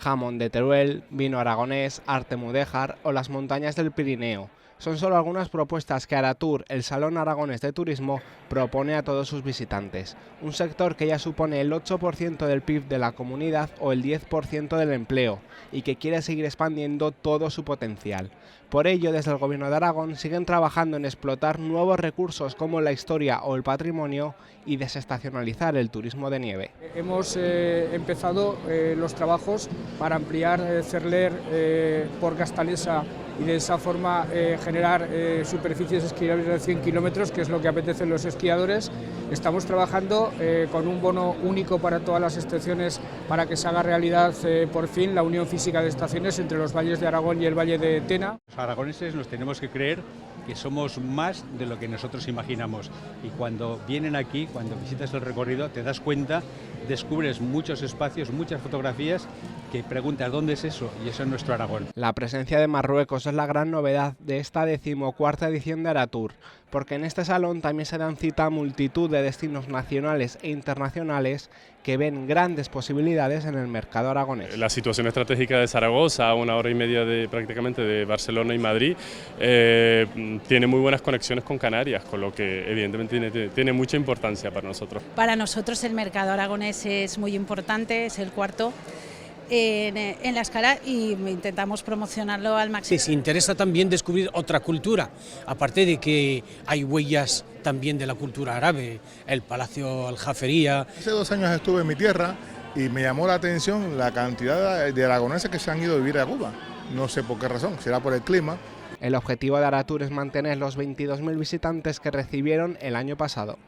jamón de Teruel, vino aragonés, arte mudéjar o las montañas del Pirineo. Son solo algunas propuestas que Aratur, el Salón Aragonés de Turismo, propone a todos sus visitantes. Un sector que ya supone el 8% del PIB de la comunidad o el 10% del empleo y que quiere seguir expandiendo todo su potencial. Por ello, desde el Gobierno de Aragón siguen trabajando en explotar nuevos recursos como la historia o el patrimonio y desestacionalizar el turismo de nieve. Hemos empezado los trabajos para ampliar Cerler por Gastalesa y de esa forma generar superficies esquiables de 100 kilómetros, que es lo que apetecen los esquiadores. Estamos trabajando con un bono único para todas las estaciones para que se haga realidad por fin la unión física de estaciones entre los valles de Aragón y el Valle de Tena. Los aragoneses nos tenemos que creer que somos más de lo que nosotros imaginamos, y cuando vienen aquí, cuando visitas el recorrido, te das cuenta, descubres muchos espacios, muchas fotografías que preguntas ¿dónde es eso? Y eso es nuestro Aragón. La presencia de Marruecos es la gran novedad de esta 14ª edición de Aratur, porque en este salón también se dan cita a multitud de destinos nacionales e internacionales que ven grandes posibilidades en el mercado aragonés. La situación estratégica de Zaragoza, a 1 hora y media prácticamente de Barcelona y Madrid, tiene muy buenas conexiones con Canarias, con lo que evidentemente tiene mucha importancia para nosotros. Para nosotros el mercado aragonés es muy importante, es el cuarto en la escala y intentamos promocionarlo al máximo. Les interesa también descubrir otra cultura, aparte de que hay huellas también de la cultura árabe, el Palacio Aljafería. Hace 2 años estuve en mi tierra y me llamó la atención la cantidad de aragoneses que se han ido a vivir a Cuba. No sé por qué razón, será por el clima. El objetivo de Aratur es mantener los 22.000 visitantes que recibieron el año pasado.